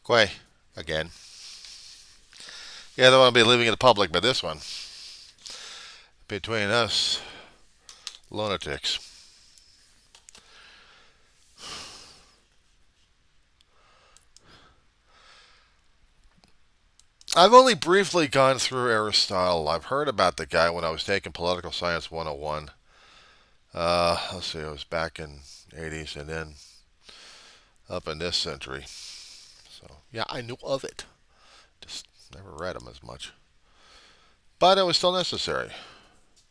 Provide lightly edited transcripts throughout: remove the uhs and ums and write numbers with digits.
Kwe, again. Yeah, I don't want to be living in the public, but this one, between us lunatics. I've only briefly gone through Aristotle. I've heard about the guy when I was taking Political Science 101. Let's see, it was back in 80s and then up in this century. So, yeah, I knew of it. Just never read them as much. But it was still necessary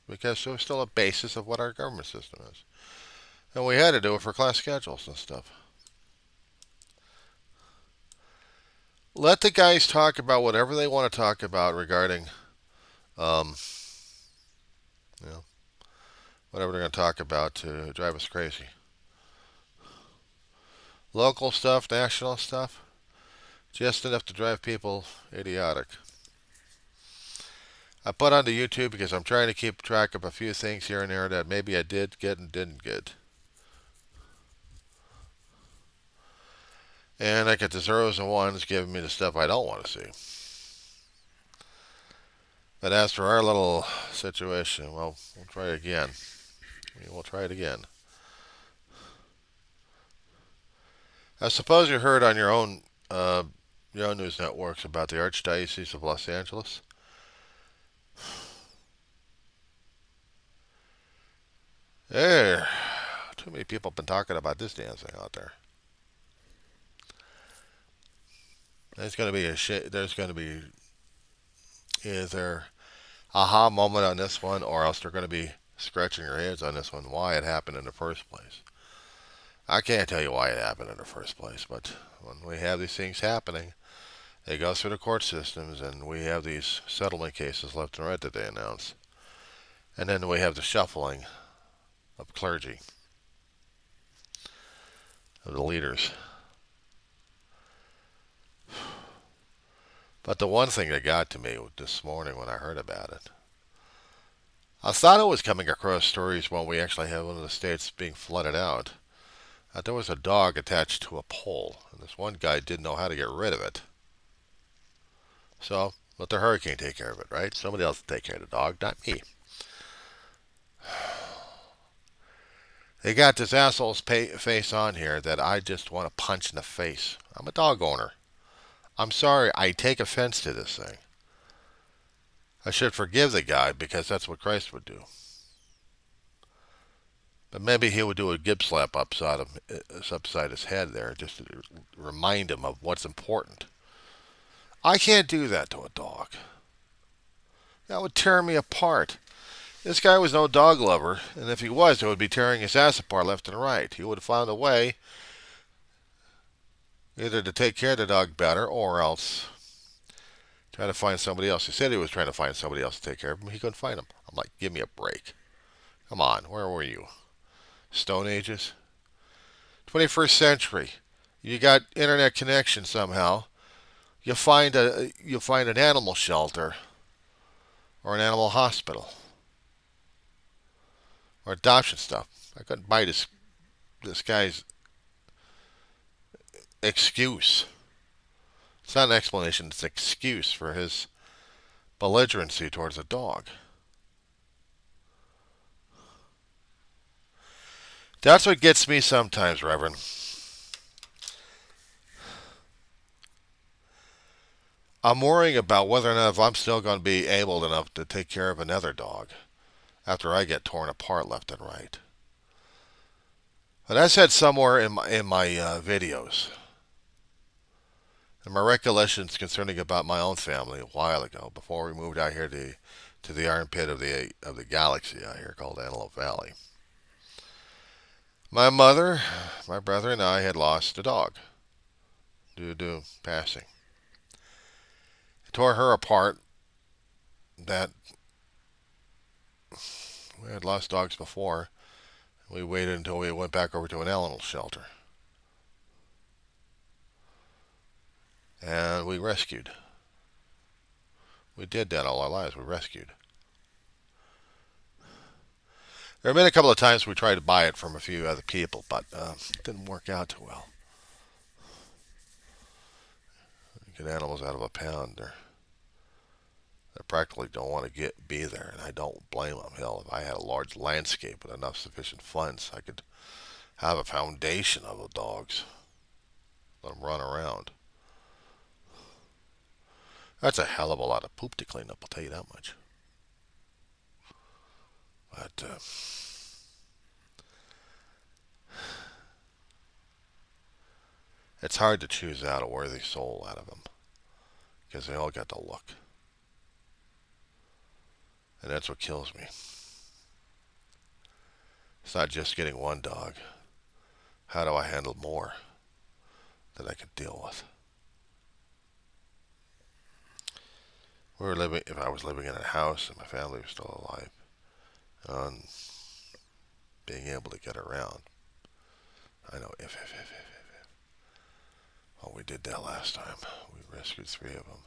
because it was still a basis of what our government system is. And we had to do it for class schedules and stuff. Let the guys talk about whatever they want to talk about regarding, um, you know, whatever they're going to talk about to drive us crazy. Local stuff, national stuff, just enough to drive people idiotic. I put onto YouTube because I'm trying to keep track of a few things here and there that maybe I did get and didn't get. And I get the zeros and ones giving me the stuff I don't want to see. But as for our little situation, well, we'll try it again. We'll try it again. I suppose you heard on your own news networks about the Archdiocese of Los Angeles. There, too many people have been talking about this damn thing out there. There's going to be there's going to be either aha moment on this one, or else they're going to be scratching your heads on this one. Why it happened in the first place? I can't tell you why it happened in the first place, but when we have these things happening, they go through the court systems, and we have these settlement cases left and right that they announce, and then we have the shuffling of clergy, of the leaders. But the one thing that got to me this morning when I heard about it, I thought I was coming across stories when we actually had one of the states being flooded out. There was a dog attached to a pole, and this one guy didn't know how to get rid of it. So let the hurricane take care of it, right? Somebody else will take care of the dog, not me. They got this asshole's face on here that I just want to punch in the face. I'm a dog owner. I'm sorry, I take offense to this thing. I should forgive the guy because that's what Christ would do. But maybe he would do a gib slap upside his head there just to remind him of what's important. I can't do that to a dog. That would tear me apart. This guy was no dog lover, and if he was, it would be tearing his ass apart left and right. He would have found a way either to take care of the dog better or else try to find somebody else. He said he was trying to find somebody else to take care of him. He couldn't find him. I'm like, give me a break. Come on, where were you? Stone Ages? 21st century. You got internet connection somehow. You find an animal shelter or an animal hospital or adoption stuff. I couldn't buy this guy's excuse. It's not an explanation, it's an excuse for his belligerency towards a dog. That's what gets me sometimes, Reverend. I'm worrying about whether or not if I'm still going to be able enough to take care of another dog after I get torn apart left and right. But I said somewhere in my videos, and my recollections concerning about my own family a while ago, before we moved out here to the armpit of the galaxy out here called Antelope Valley. My mother, my brother, and I had lost a dog due to passing. It tore her apart that we had lost dogs before. We waited until we went back over to an animal shelter. And we rescued. We did that all our lives. We rescued. There have been a couple of times we tried to buy it from a few other people, but it didn't work out too well. get animals out of a pound, they practically don't want to be there, and I don't blame them. Hell, if I had a large landscape with enough sufficient funds, I could have a foundation of the dogs. Let them run around. That's a hell of a lot of poop to clean up, I'll tell you that much. But it's hard to choose out a worthy soul out of them because they all got the look. And that's what kills me. It's not just getting one dog. How do I handle more that I can deal with? If I was living in a house and my family was still alive, and being able to get around. I know if. Well, we did that last time. We rescued 3 of them.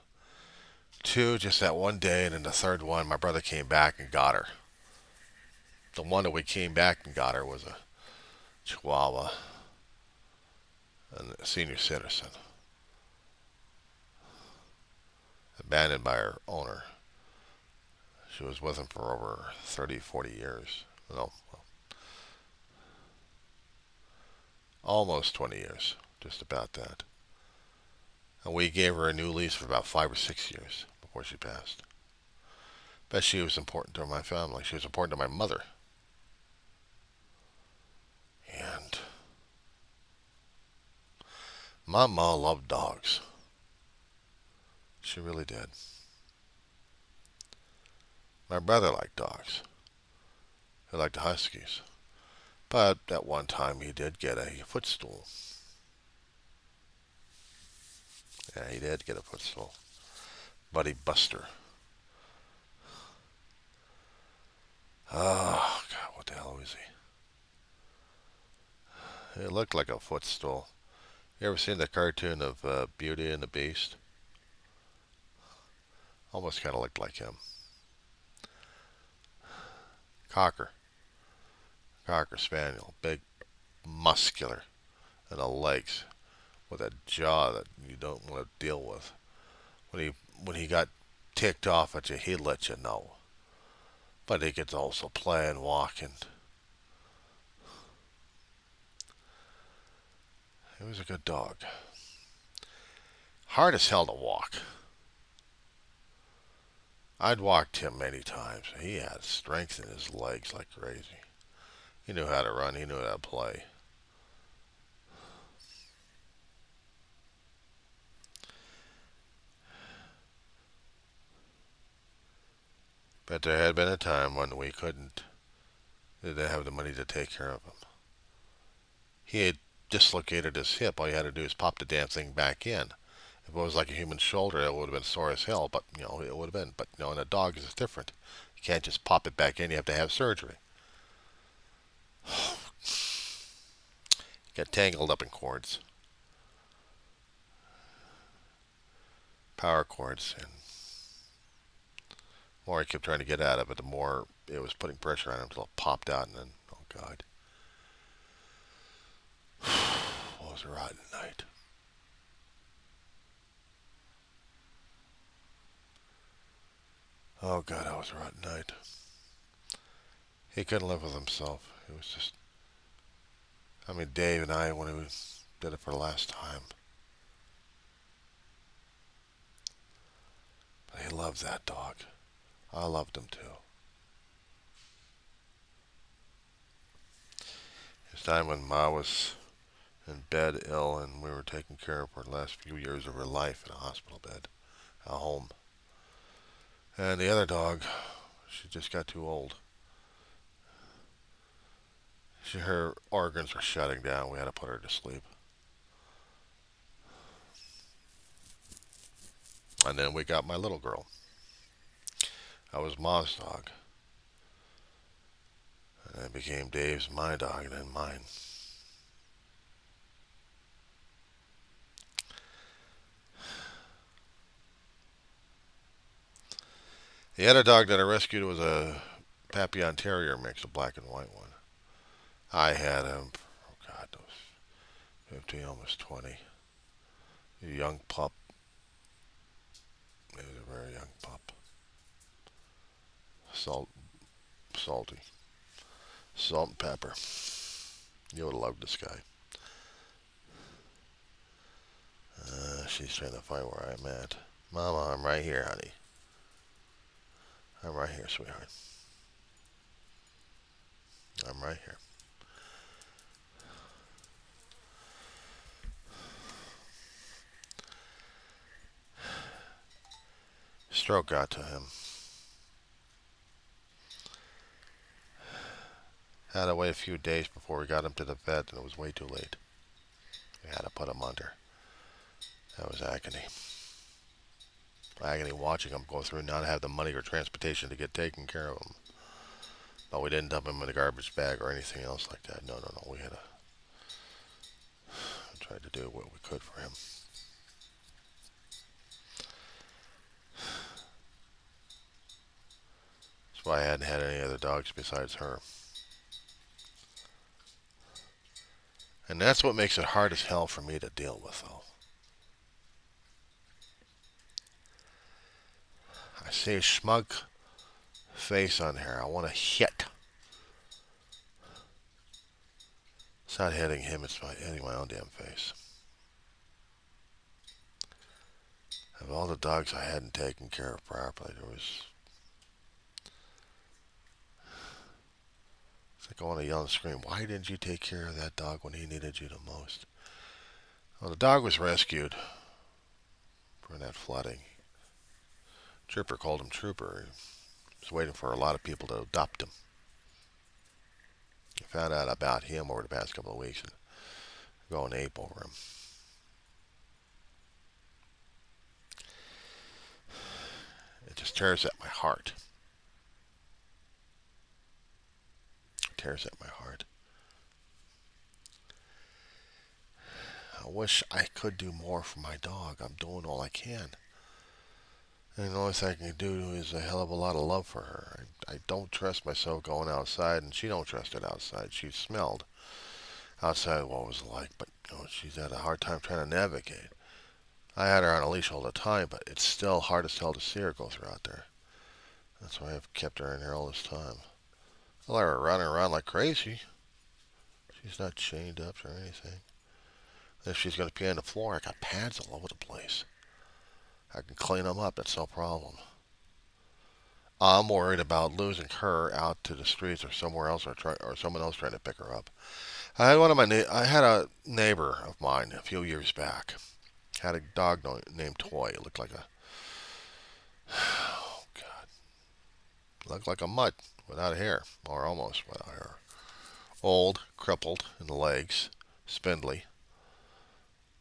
2 just that one day, and then the third one, my brother came back and got her. The one that we came back and got her was a Chihuahua and a senior citizen. Abandoned by her owner. She was with him for over 30, 40 years. No, almost 20 years. Just about that. And we gave her a new lease for about 5 or 6 years before she passed. But she was important to my family. She was important to my mother. And my ma loved dogs. She really did. My brother liked dogs. He liked the Huskies. But at one time he did get a footstool. Yeah, he did get a footstool. Buddy Buster. Oh, God, what the hell was he? He looked like a footstool. You ever seen the cartoon of Beauty and the Beast? Almost kind of looked like him. Cocker Spaniel. Big, muscular, and the legs. With a jaw that you don't want to deal with. When he got ticked off at you, he'd let you know. But he could also play and walk, and he was a good dog. Hard as hell to walk. I'd walked him many times. He had strength in his legs like crazy. He knew how to run. He knew how to play. But there had been a time when we didn't have the money to take care of him. He had dislocated his hip. All you had to do is pop the damn thing back in. If it was like a human shoulder, it would have been sore as hell, but, it would have been. But, in a dog, it's different. You can't just pop it back in. You have to have surgery. Get tangled up in cords. Power cords. And the more he kept trying to get out of it, the more it was putting pressure on him until it popped out, and then, oh, God. What was a rotten night. Oh, God, that was a rotten night. He couldn't live with himself. It was just... Dave and I, when we did it for the last time. But he loved that dog. I loved him, too. It was time when Ma was in bed ill, and we were taking care of her the last few years of her life in a hospital bed, a home. And the other dog, she just got too old. Her organs were shutting down. We had to put her to sleep. And then we got my little girl. I was Ma's dog. And it became Dave's, my dog, and then mine. The other dog that I rescued was a Papillon Terrier mix, a black and white one. I had him, oh God, those 15, almost 20. A young pup. very young pup. Salty. Salt and pepper. You would love this guy. She's trying to find where I'm at. Mama, I'm right here, honey. I'm right here, sweetheart. I'm right here. Stroke got to him. Had to wait a few days before we got him to the vet, and it was way too late. We had to put him under. That was agony. Agony watching him go through, not have the money or transportation to get taken care of him. But we didn't dump him in a garbage bag or anything else like that. No. We had to try to do what we could for him. That's why I hadn't had any other dogs besides her. And that's what makes it hard as hell for me to deal with, though. I see a smug face on her. I want to hit. It's not hitting him, it's hitting my own damn face. Of all the dogs I hadn't taken care of properly, there was... It's like I want to yell and scream, why didn't you take care of that dog when he needed you the most? Well, the dog was rescued from that flooding. Trooper called him Trooper. He was waiting for a lot of people to adopt him. I found out about him over the past couple of weeks and going ape over him. It just tears at my heart. It tears at my heart. I wish I could do more for my dog. I'm doing all I can. And the only thing I can do is a hell of a lot of love for her. I don't trust myself going outside, and she don't trust it outside. She smelled outside what it was like, but she's had a hard time trying to navigate. I had her on a leash all the time, but it's still hard as hell to see her go through out there. That's why I've kept her in here all this time. I let her run around like crazy. She's not chained up or anything. If she's going to pee on the floor, I got pads all over the place. I can clean them up. That's no problem. I'm worried about losing her out to the streets or somewhere else, or someone else trying to pick her up. I had a neighbor of mine a few years back. Had a dog named Toy. It looked like a oh God, looked like a mutt without hair, or almost without hair. Old, crippled in the legs, spindly,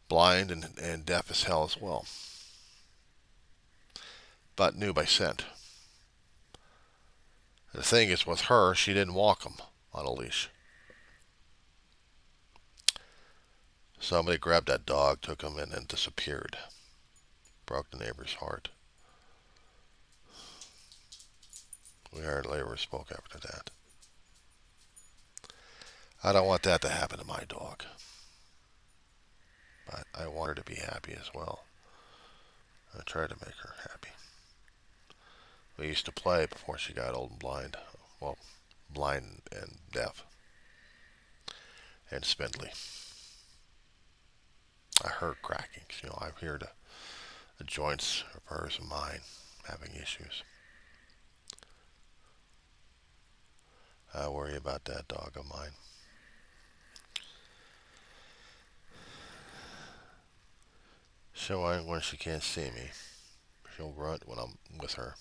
blind and deaf as hell as well. But knew by scent. The thing is, with her, she didn't walk him on a leash. Somebody grabbed that dog, took him in, and disappeared. Broke the neighbor's heart. We hardly ever spoke after that. I don't want that to happen to my dog. But I want her to be happy as well. I tried to make her happy. We used to play before she got old and blind. Well, blind and deaf. And spindly. I heard cracking. I hear the joints of hers and mine having issues. I worry about that dog of mine. So when she can't see me, she'll grunt when I'm with her.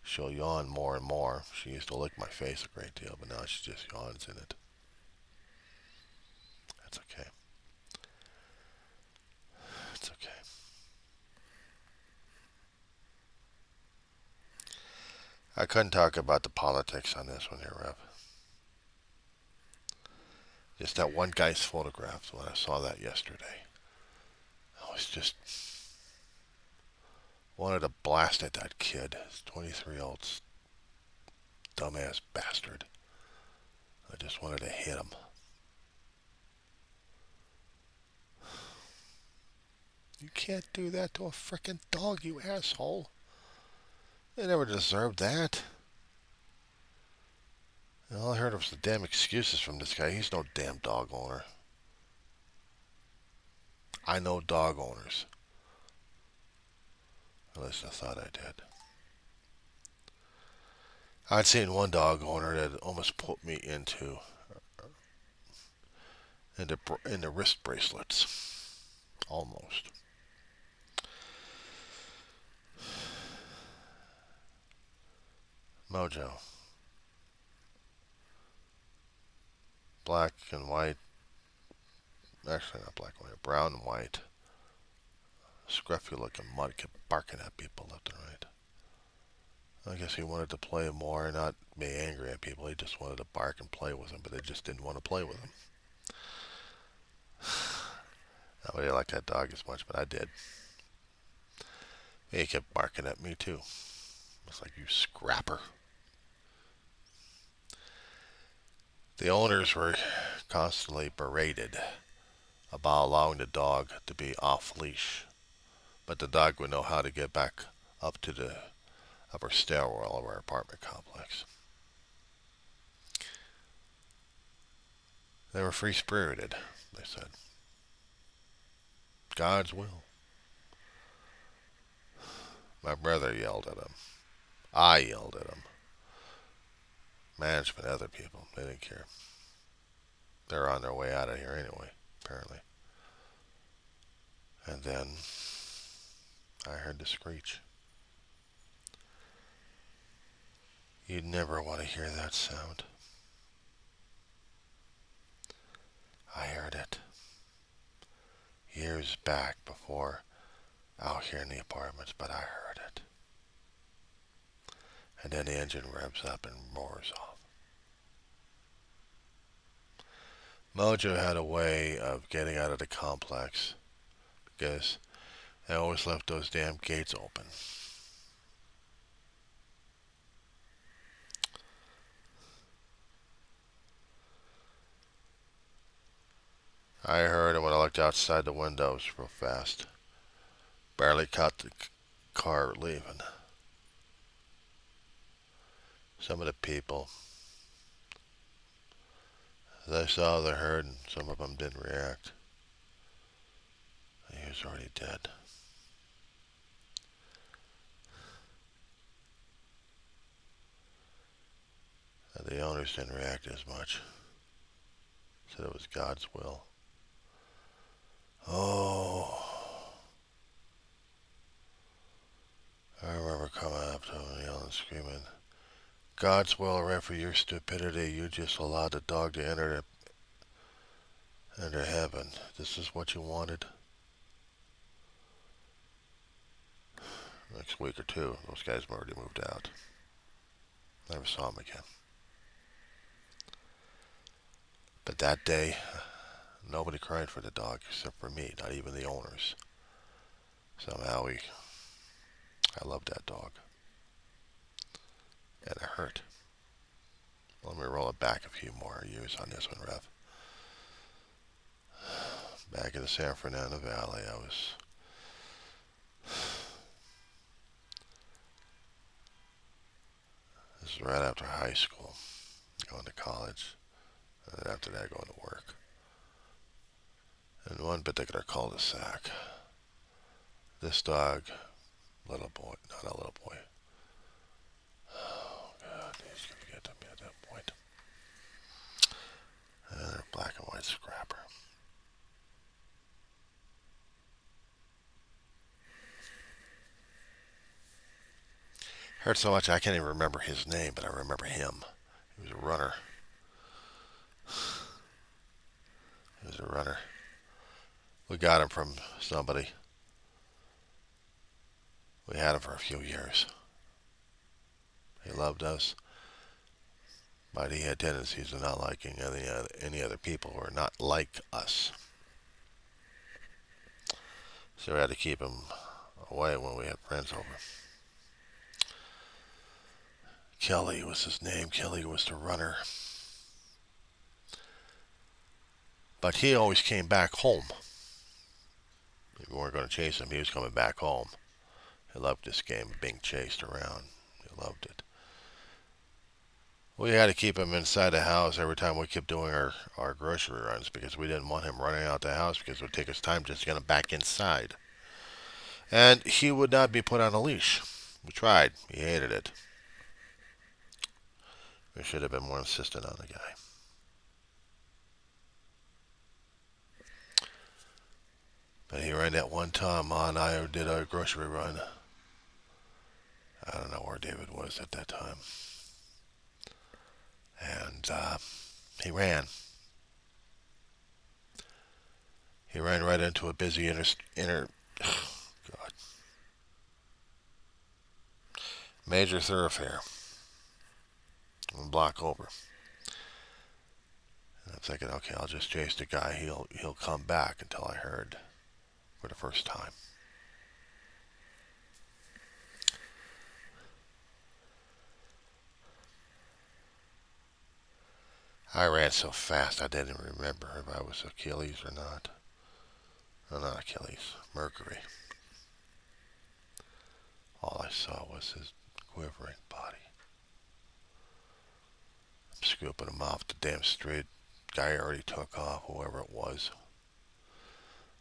She'll yawn more and more. She used to lick my face a great deal, but now she just yawns in it. That's okay. It's okay. I couldn't talk about the politics on this one here, Rev. Just that one guy's photograph, when I saw that yesterday. I was just wanted to blast at that kid. This 23-year-old dumbass bastard. I just wanted to hit him. You can't do that to a frickin' dog, you asshole. They never deserved that. And all I heard was the damn excuses from this guy. He's no damn dog owner. I know dog owners. At least I thought I did. I'd seen one dog owner that almost put me into wrist bracelets. Almost. Mojo. Black and white. Actually, not black and white. Brown and white. Scruffy looking mud kept barking at people left and right. I guess he wanted to play more, not be angry at people. He just wanted to bark and play with them, but they just didn't want to play with him. Nobody liked that dog as much, but I did. He kept barking at me too. It's like, you scrapper. The owners were constantly berated about allowing the dog to be off leash, but the dog would know how to get back up to the upper stairwell of our apartment complex. They were free-spirited, they said. God's will. My brother yelled at him. I yelled at him. Management, other people, they didn't care. They're on their way out of here anyway, apparently. And then I heard the screech. You'd never want to hear that sound. I heard it years back before out here in the apartments, but I heard it. And then the engine revs up and roars off. Mojo had a way of getting out of the complex because they always left those damn gates open. I heard it when I looked outside the windows real fast. Barely caught the car leaving. Some of the people, they saw, they heard, and some of them didn't react. He was already dead. And the owners didn't react as much. Said it was God's will. Oh, I remember coming up to him and yelling, screaming, God's will, right, for your stupidity. You just allowed the dog to enter heaven. This is what you wanted. Next week or two, those guys already moved out. Never saw them again. But that day, nobody cried for the dog except for me, not even the owners. Somehow I loved that dog. And it hurt. Let me roll it back a few more years on this one, Rev. Back in the San Fernando Valley, this is right after high school, going to college, and then after that going to work. In one particular cul-de-sac, this dog, little boy, not a little boy. Oh God, he's gonna get to me at that point. Another black and white scrapper. Hurt so much I can't even remember his name, but I remember him. He was a runner. He was a runner. We got him from somebody. We had him for a few years. He loved us, but he had tendencies of not liking any other people who are not like us. So we had to keep him away when we had friends over. Kelly was his name. Kelly was the runner. But he always came back home. If we weren't going to chase him, he was coming back home. He loved this game of being chased around. Loved it. We had to keep him inside the house every time we kept doing our grocery runs because we didn't want him running out the house because it would take us time just to get him back inside. And he would not be put on a leash. We tried. He hated it. We should have been more insistent on the guy. But he ran that one time. Ma and I did a grocery run. I don't know where David was at that time. And he ran. He ran right into a busy God, major thoroughfare. One block over. And I'm thinking, okay, I'll just chase the guy. He'll come back until I heard for the first time. I ran so fast I didn't remember if I was Achilles or not. No, not Achilles. Mercury. All I saw was his quivering body. I'm scooping him off the damn street. Guy already took off, whoever it was.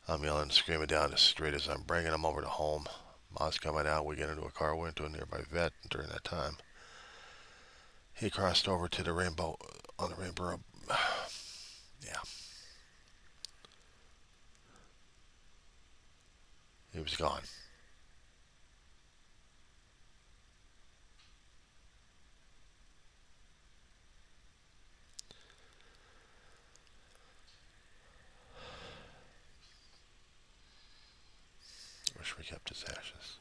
I'm yelling and screaming down the street as I'm bringing him over to home. Ma's coming out. We get into a car, went to a nearby vet during that time. He crossed over to the rainbow, on the rainbow. Yeah. He was gone. Wish we kept his ashes.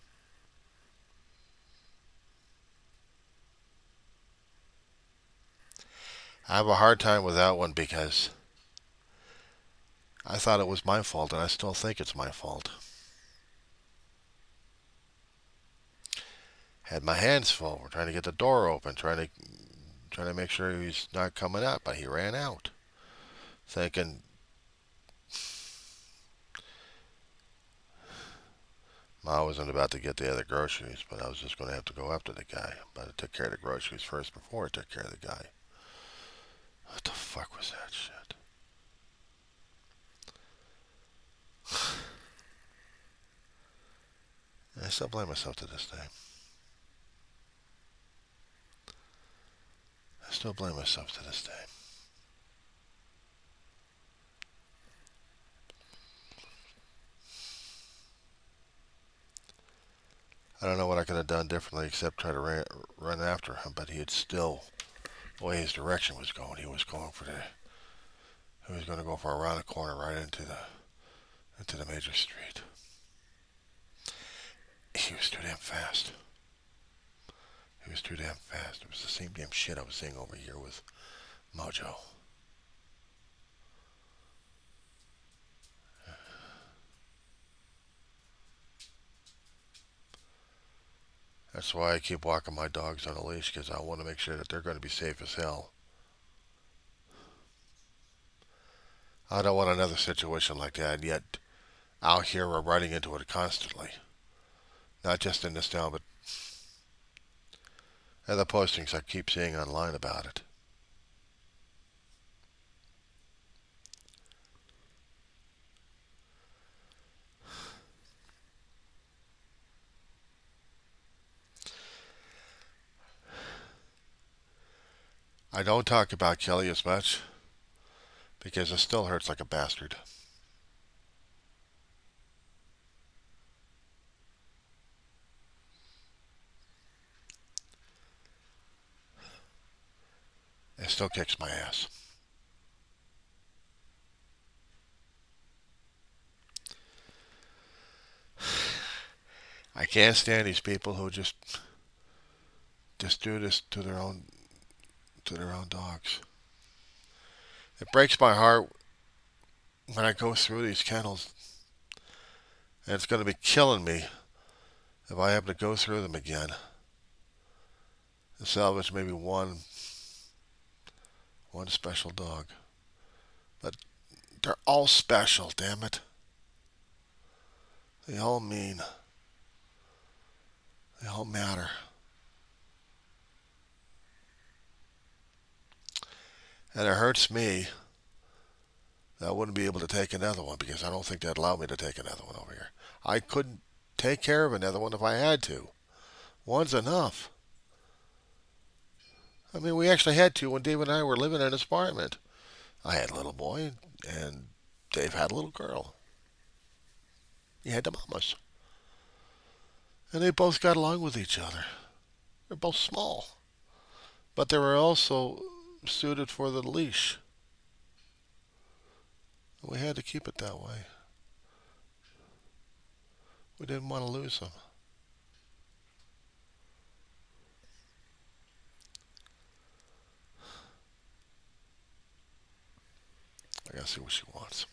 I have a hard time with that one because I thought it was my fault, and I still think it's my fault. Had my hands full. We're trying to get the door open, trying to make sure he's not coming up, but he ran out. Thinking Ma wasn't about to get the other groceries, but I was just going to have to go after the guy. But I took care of the groceries first before I took care of the guy. What the fuck was that shit? I still blame myself to this day. I still blame myself to this day. I don't know what I could have done differently except try to run after him, but he had still, the way his direction was going, he was going to go for around the corner right into the major street. He was too damn fast. He was too damn fast. It was the same damn shit I was seeing over here with Mojo. That's why I keep walking my dogs on a leash, because I want to make sure that they're going to be safe as hell. I don't want another situation like that, and yet out here we're running into it constantly. Not just in this town, but other postings I keep seeing online about it. I don't talk about Kelly as much because it still hurts like a bastard. It still kicks my ass. I can't stand these people who just do this to their own dogs. It breaks my heart when I go through these kennels, and it's going to be killing me if I happen to go through them again and salvage maybe one special dog. But they're all special, damn it. They all mean. They all matter. And it hurts me that I wouldn't be able to take another one because I don't think they'd allow me to take another one over here. I couldn't take care of another one if I had to. One's enough. I mean, we actually had to when Dave and I were living in his apartment. I had a little boy, and Dave had a little girl. He had the mamas. And they both got along with each other. They're both small. But they were also suited for the leash. We had to keep it that way. We didn't want to lose them. I gotta see what she wants.